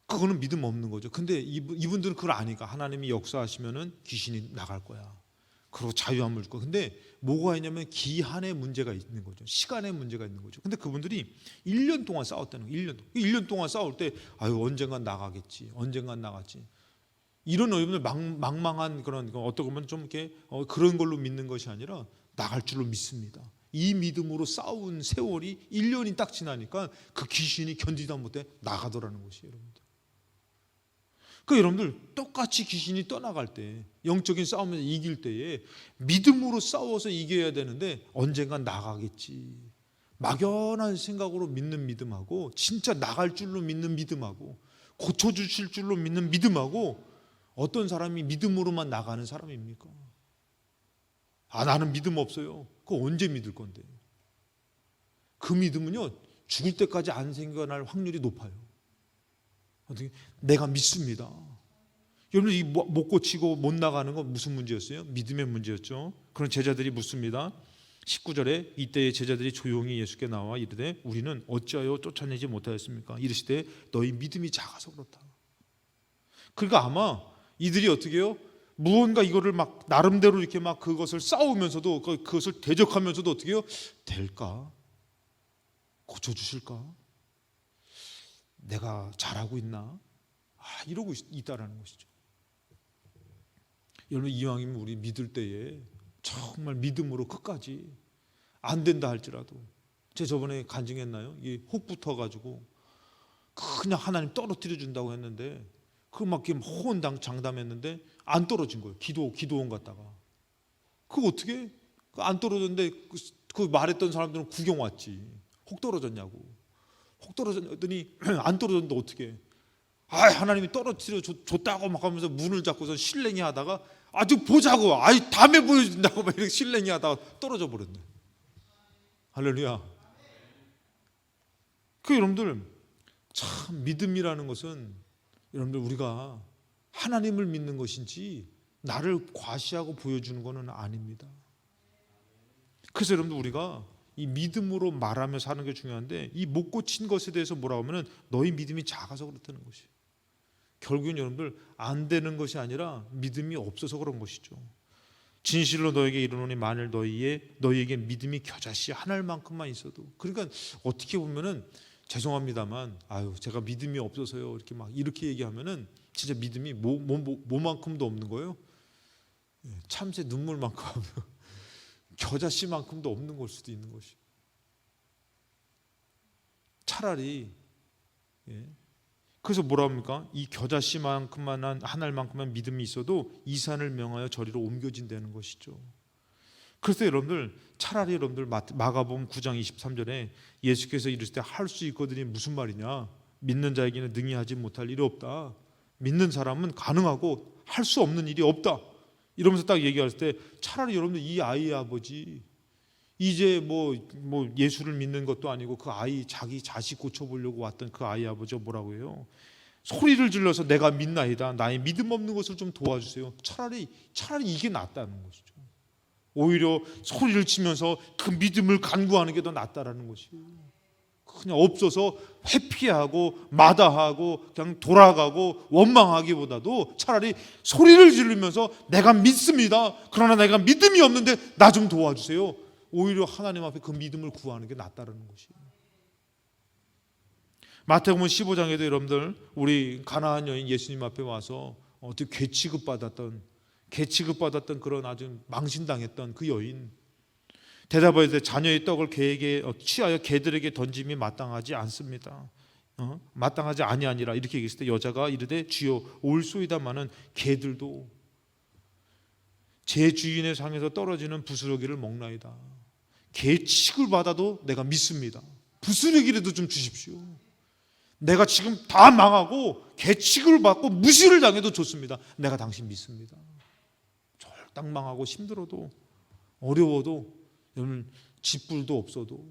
그거는 믿음 없는 거죠. 근데 이분들은 그걸 아니까 하나님이 역사하시면은 귀신이 나갈 거야. 그리고 자유함을 줄 거야. 근데 뭐가 있냐면 기한의 문제가 있는 거죠. 시간의 문제가 있는 거죠. 근데 그분들이 1년 동안 싸웠다는 거예요. 1년 동안 싸울 때 언젠간 나가겠지. 언젠간 나갔지. 이런 여러분들 망망한 그런 어떻게 보면 좀 이렇게 그런 걸로 믿는 것이 아니라 나갈 줄로 믿습니다. 이 믿음으로 싸운 세월이 1년이 딱 지나니까 그 귀신이 견디다 못해 나가더라는 것이에요, 여러분들. 그 여러분들 똑같이 귀신이 떠나갈 때 영적인 싸움에서 이길 때에 믿음으로 싸워서 이겨야 되는데 언젠간 나가겠지. 막연한 생각으로 믿는 믿음하고 진짜 나갈 줄로 믿는 믿음하고 고쳐주실 줄로 믿는 믿음하고 어떤 사람이 믿음으로만 나가는 사람입니까? 나는 믿음 없어요. 그거 언제 믿을 건데? 그 믿음은요 죽을 때까지 안 생겨날 확률이 높아요. 내가 믿습니다. 여러분 이 못 고치고 못 나가는 건 무슨 문제였어요? 믿음의 문제였죠. 그런 제자들이 묻습니다. 19절에 이때에 제자들이 조용히 예수께 나와 이르되 우리는 어찌하여 쫓아내지 못하였습니까? 이르시되 너희 믿음이 작아서 그렇다. 그러니까 아마 이들이 어떻게 해요? 무언가 이거를 막 나름대로 이렇게 막 그것을 싸우면서도 그것을 대적하면서도 어떻게 해요? 될까? 고쳐주실까? 내가 잘하고 있나? 이러고 있다라는 것이죠. 여러분 이왕이면 우리 믿을 때에 정말 믿음으로 끝까지 안 된다 할지라도 제가 저번에 간증했나요? 이게 혹 붙어가지고 그냥 하나님 떨어뜨려 준다고 했는데 그 막 호언당 장담했는데 안 떨어진 거예요. 기도원 갔다가 그거 어떻게 안 떨어졌는데 그 말했던 사람들은 구경 왔지. 혹 떨어졌냐고. 혹 떨어졌더니 안 떨어졌는데 어떻게? 아 하나님이 떨어뜨려 줬다고 막 하면서 문을 잡고서 실랭이 하다가 아주 보자고 아이 다음에 보여준다고 막 이렇게 실랭이 하다가 떨어져 버렸네. 할렐루야. 그 여러분들 참 믿음이라는 것은 여러분들 우리가 하나님을 믿는 것인지 나를 과시하고 보여주는 것은 아닙니다. 그래서 여러분들 우리가 이 믿음으로 말하며 사는 게 중요한데 이 못 고친 것에 대해서 뭐라고 하면은 너희 믿음이 작아서 그렇다는 것이. 결국은 여러분들 안 되는 것이 아니라 믿음이 없어서 그런 것이죠. 진실로 너에게 이르노니 만일 너희에게 믿음이 겨자씨 한 알만큼만 있어도 그러니까 어떻게 보면은 죄송합니다만 아유 제가 믿음이 없어서요 이렇게 얘기하면은 진짜 믿음이 뭐만큼도 없는 거예요. 참새 눈물만큼 하면 겨자씨만큼도 없는 걸 수도 있는 것이. 차라리 그래서 뭐라 합니까? 이 겨자씨만큼만 한 알만큼만 믿음이 있어도 이 산을 명하여 저리로 옮겨진다는 것이죠. 그래서 여러분들 차라리 여러분들 마가복음 9장 23절에 예수께서 이르실 때 할 수 있거든이 무슨 말이냐? 믿는 자에게는 능히 하지 못할 일이 없다. 믿는 사람은 가능하고 할 수 없는 일이 없다. 이러면서 딱 얘기할 때 차라리 여러분들 이 아이의 아버지 이제 뭐 예수를 믿는 것도 아니고 그 아이 자기 자식 고쳐보려고 왔던 그 아이 아버지가 뭐라고 해요? 소리를 질러서 내가 믿나이다. 나의 믿음 없는 것을 좀 도와주세요. 차라리 이게 낫다는 것이죠. 오히려 소리를 치면서 그 믿음을 간구하는 게 더 낫다라는 것이에요. 그냥 없어서 회피하고 마다하고 그냥 돌아가고 원망하기보다도 차라리 소리를 지르면서 내가 믿습니다. 그러나 내가 믿음이 없는데 나 좀 도와주세요. 오히려 하나님 앞에 그 믿음을 구하는 게 낫다라는 것이에요. 마태복음 15장에도 여러분들 우리 가나안 여인 예수님 앞에 와서 어떻게 개 취급받았던 그런 아주 망신당했던 그 여인 대답할 때 자녀의 떡을 개에게 취하여 개들에게 던짐이 마땅하지 않습니다. 마땅하지 아니하니라 이렇게 얘기했을 때 여자가 이르되 주여 올소이다마는 개들도 제 주인의 상에서 떨어지는 부스러기를 먹나이다. 개 취급을 받아도 내가 믿습니다. 부스러기라도 좀 주십시오. 내가 지금 다 망하고 개 취급을 받고 무시를 당해도 좋습니다. 내가 당신 믿습니다. 쫄딱 망하고 힘들어도 어려워도 여러분 집불도 없어도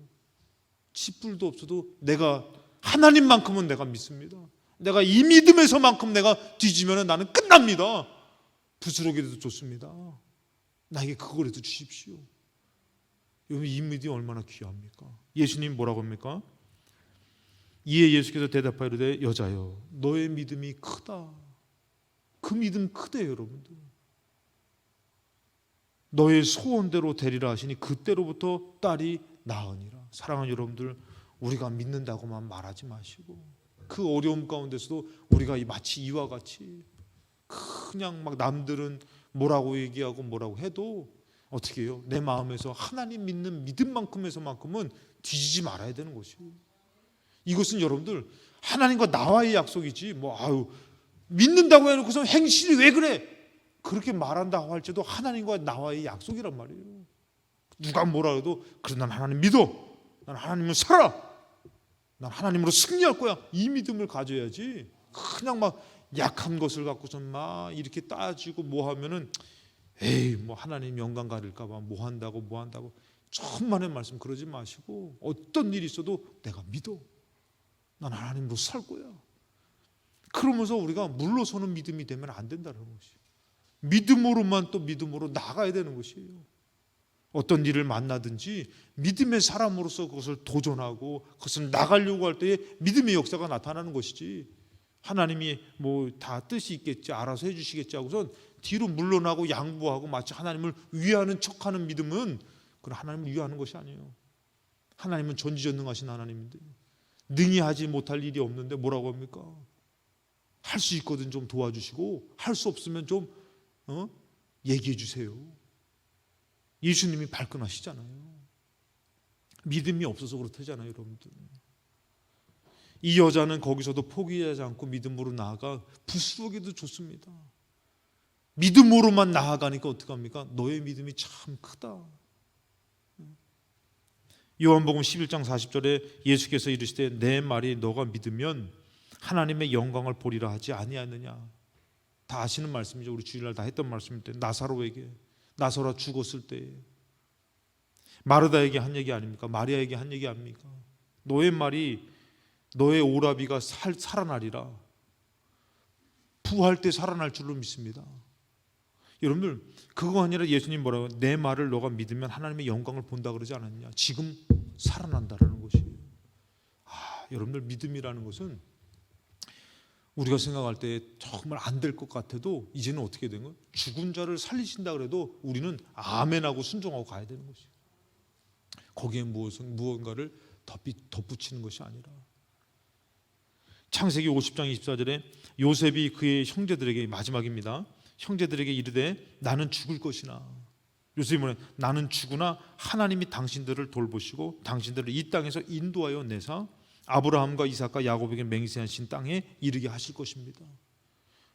내가 하나님만큼은 내가 믿습니다. 내가 이 믿음에서만큼 내가 뒤지면 나는 끝납니다. 부스러기라도 좋습니다. 나에게 그거라도 주십시오. 여러분 이 믿음이 얼마나 귀합니까? 예수님 뭐라고 합니까? 이에 예수께서 대답하여 이르되 여자여 너의 믿음이 크다. 그 믿음 크대요 여러분들. 너의 소원대로 되리라 하시니 그때로부터 딸이 나으니라. 사랑하는 여러분들 우리가 믿는다고만 말하지 마시고 그 어려움 가운데서도 우리가 마치 이와 같이 그냥 막 남들은 뭐라고 얘기하고 뭐라고 해도 어떻게 해요? 내 마음에서 하나님 믿는 믿음만큼에서만큼은 뒤지지 말아야 되는 것이에요. 이것은 여러분들 하나님과 나와의 약속이지 믿는다고 해놓고서 행실이 왜 그래? 그렇게 말한다고 할지도 하나님과 나와의 약속이란 말이에요. 누가 뭐라 해도 그래 난 하나님 믿어. 난 하나님을 살아. 난 하나님으로 승리할 거야. 이 믿음을 가져야지. 그냥 막 약한 것을 갖고서 막 이렇게 따지고 뭐 하면은 에이 뭐 하나님 영광 가릴까 봐 뭐 한다고 천만의 말씀 그러지 마시고 어떤 일이 있어도 내가 믿어. 난 하나님으로 살 거야. 그러면서 우리가 물러서는 믿음이 되면 안 된다는 것이. 믿음으로만 또 믿음으로 나가야 되는 것이에요. 어떤 일을 만나든지 믿음의 사람으로서 그것을 도전하고 그것을 나가려고 할 때에 믿음의 역사가 나타나는 것이지. 하나님이 뭐 다 뜻이 있겠지 알아서 해주시겠지 하고선 뒤로 물러나고 양보하고 마치 하나님을 위하는 척하는 믿음은 그건 하나님을 위하는 것이 아니에요. 하나님은 전지전능하신 하나님인데 능히 하지 못할 일이 없는데 뭐라고 합니까? 할 수 있거든 좀 도와주시고 할 수 없으면 좀 얘기해 주세요. 예수님이 발끈하시잖아요. 믿음이 없어서 그렇다잖아요, 여러분들. 이 여자는 거기서도 포기하지 않고 믿음으로 나아가 부스러기도 좋습니다. 믿음으로만 나아가니까 어떡합니까? 너의 믿음이 참 크다. 요한복음 11장 40절에 예수께서 이르시되 내 말이 너가 믿으면 하나님의 영광을 보리라 하지 아니하느냐. 다 아시는 말씀이죠. 우리 주일날 다 했던 말씀인데, 나사로에게, 나사로가 죽었을 때 마르다에게 한 얘기 아닙니까? 마리아에게 한 얘기 아닙니까? 너의 말이, 너의 오라비가 살아나리라. 부활 때 살아날 줄로 믿습니다. 여러분들, 그거 아니라 예수님 뭐라고, 내 말을 너가 믿으면 하나님의 영광을 본다 그러지 않았냐? 지금 살아난다라는 것이에요. 여러분들, 믿음이라는 것은 우리가 생각할 때 정말 안 될 것 같아도 이제는 어떻게 된 거예요? 죽은 자를 살리신다 그래도 우리는 아멘하고 순종하고 가야 되는 것이에요. 거기에 무언가를 덧붙이는 것이 아니라. 창세기 50장 24절에 요셉이 그의 형제들에게, 마지막입니다, 형제들에게 이르되 나는 죽을 것이나, 요셉이 뭐냐, 나는 죽으나 하나님이 당신들을 돌보시고 당신들을 이 땅에서 인도하여 내사 아브라함과 이삭과 야곱에게 맹세하신 땅에 이르게 하실 것입니다.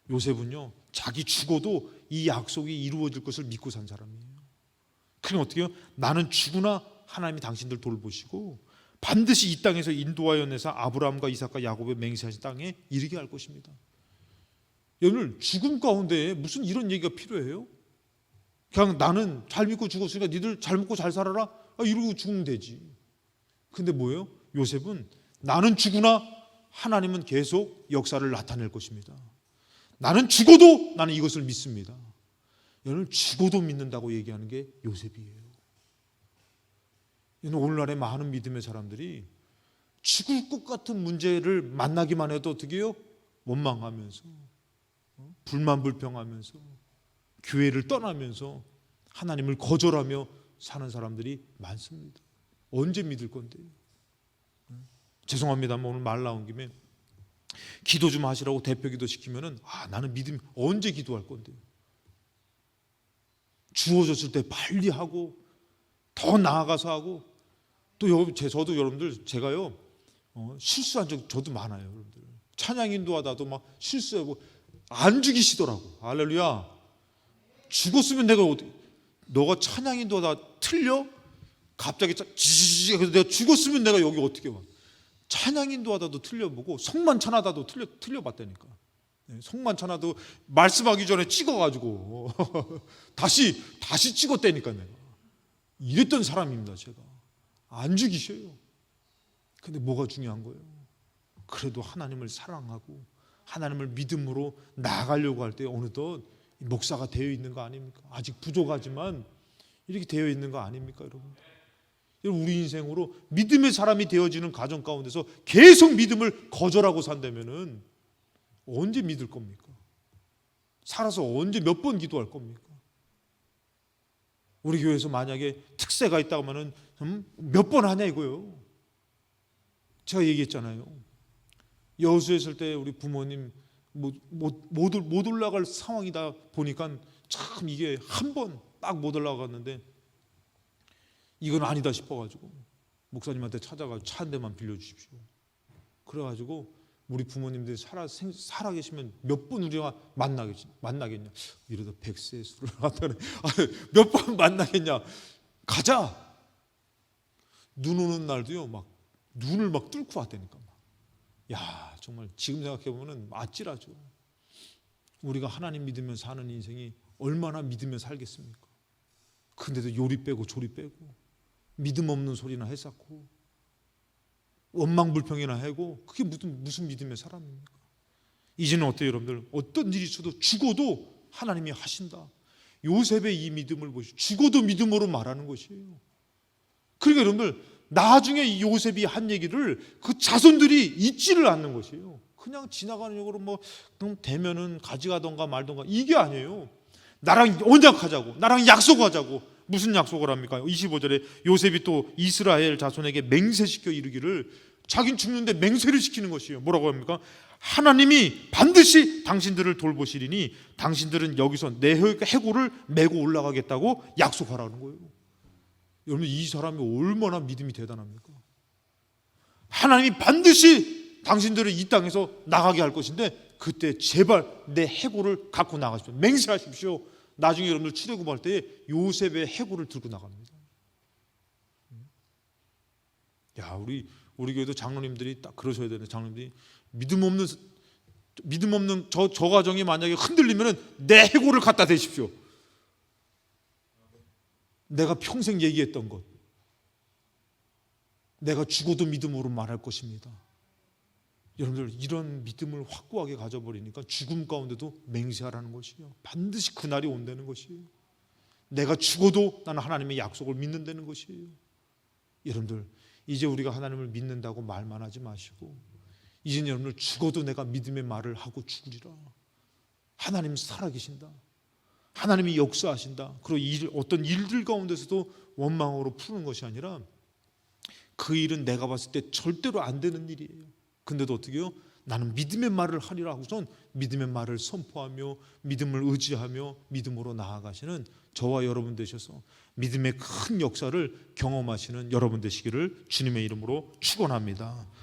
요셉은요, 자기 죽어도 이 약속이 이루어질 것을 믿고 산 사람이에요. 그럼 어떻게 해요? 나는 죽으나 하나님이 당신들 돌보시고 반드시 이 땅에서 인도하여 내사 아브라함과 이삭과 야곱의 맹세하신 땅에 이르게 할 것입니다. 여러분, 죽음 가운데 무슨 이런 얘기가 필요해요? 그냥 나는 잘 믿고 죽었으니까 니들 잘 먹고 잘 살아라, 이러고 죽으면 되지. 근데 뭐예요? 요셉은 나는 죽으나 하나님은 계속 역사를 나타낼 것입니다. 나는 죽어도 나는 이것을 믿습니다. 여러분, 죽어도 믿는다고 얘기하는 게 요셉이에요. 오늘날의 많은 믿음의 사람들이 죽을 것 같은 문제를 만나기만 해도 어떻게 해요? 원망하면서, 불만불평하면서, 교회를 떠나면서 하나님을 거절하며 사는 사람들이 많습니다. 언제 믿을 건데요? 죄송합니다만 오늘 말 나온 김에 기도 좀 하시라고 대표 기도 시키면은 나는 믿음 언제 기도할 건데요? 주어졌을 때 빨리 하고 더 나아가서 하고, 또 저도 여러분들, 제가요 실수한 적 저도 많아요. 여러분들, 찬양 인도하다도 막 실수하고 안 죽이시더라고. 할렐루야. 죽었으면 내가 어떻게, 너가 찬양 인도하다 틀려? 갑자기 지지지, 그래서 내가 죽었으면 내가 여기 어떻게 와? 찬양 인도하다도 틀려보고 성만 찬하다도 틀려봤다니까. 성만 찬하도 말씀하기 전에 찍어가지고 다시 찍었다니까. 내가 이랬던 사람입니다. 제가 안 죽이셔요. 근데 뭐가 중요한 거예요? 그래도 하나님을 사랑하고 하나님을 믿음으로 나아가려고 할 때 어느덧 목사가 되어 있는 거 아닙니까? 아직 부족하지만 이렇게 되어 있는 거 아닙니까, 여러분? 우리 인생으로 믿음의 사람이 되어지는 과정 가운데서 계속 믿음을 거절하고 산다면은 언제 믿을 겁니까? 살아서 언제 몇 번 기도할 겁니까? 우리 교회에서 만약에 특세가 있다고 하면은 몇 번 하냐 이거요. 제가 얘기했잖아요. 여수에 있을 때 우리 부모님 못 올라갈 상황이다 보니까 참 이게 한 번 딱 못 올라갔는데 이건 아니다 싶어가지고 목사님한테 찾아가지고 차 한 대만 빌려주십시오. 그래가지고 우리 부모님들이 살아 계시면 몇 번 우리가 만나겠냐? 이러다 100세 술을 갖다 몇 번 만나겠냐? 가자. 눈 오는 날도요, 막 눈을 막 뚫고 왔다니까. 야, 정말 지금 생각해 보면은 아찔하죠. 우리가 하나님 믿으며 사는 인생이 얼마나 믿으며 살겠습니까? 근데도 요리 빼고 조리 빼고 믿음 없는 소리나 해쌓고 원망불평이나 하고, 그게 무슨 믿음의 사람입니까? 이제는 어때요, 여러분들? 어떤 일이 있어도 죽어도 하나님이 하신다. 요셉의 이 믿음을 보시고 죽어도 믿음으로 말하는 것이에요. 그러니까 여러분들, 나중에 이 요셉이 한 얘기를 그 자손들이 잊지를 않는 것이에요. 그냥 지나가는 역으로 뭐 되면은 가져가던가 말던가 이게 아니에요. 나랑 언약하자고, 나랑 약속하자고. 무슨 약속을 합니까? 25절에 요셉이 또 이스라엘 자손에게 맹세시켜 이르기를, 자긴 죽는데 맹세를 시키는 것이에요. 뭐라고 합니까? 하나님이 반드시 당신들을 돌보시리니 당신들은 여기서 내 해골을 메고 올라가겠다고 약속하라는 거예요. 여러분, 이 사람이 얼마나 믿음이 대단합니까? 하나님이 반드시 당신들을 이 땅에서 나가게 할 것인데 그때 제발 내 해골을 갖고 나가십시오. 맹세하십시오. 나중에 여러분들 출애굽할 때 요셉의 해골을 들고 나갑니다. 야, 우리 교회도 장로님들이 딱 그러셔야 되네. 장로님들이 믿음 없는 저 가정이 만약에 흔들리면 내 해골을 갖다 대십시오. 내가 평생 얘기했던 것, 내가 죽어도 믿음으로 말할 것입니다. 여러분들, 이런 믿음을 확고하게 가져버리니까 죽음 가운데도 맹세하라는 것이에요. 반드시 그날이 온다는 것이에요. 내가 죽어도 나는 하나님의 약속을 믿는다는 것이에요. 여러분들, 이제 우리가 하나님을 믿는다고 말만 하지 마시고 이제는 여러분들 죽어도 내가 믿음의 말을 하고 죽으리라. 하나님 살아계신다. 하나님이 역사하신다. 그리고 어떤 일들 가운데서도 원망으로 푸는 것이 아니라 그 일은 내가 봤을 때 절대로 안 되는 일이에요. 근데도 어떻게 해요? 나는 믿음의 말을 하리라 하고선 믿음의 말을 선포하며 믿음을 의지하며 믿음으로 나아가시는 저와 여러분 되셔서 믿음의 큰 역사를 경험하시는 여러분 되시기를 주님의 이름으로 축원합니다.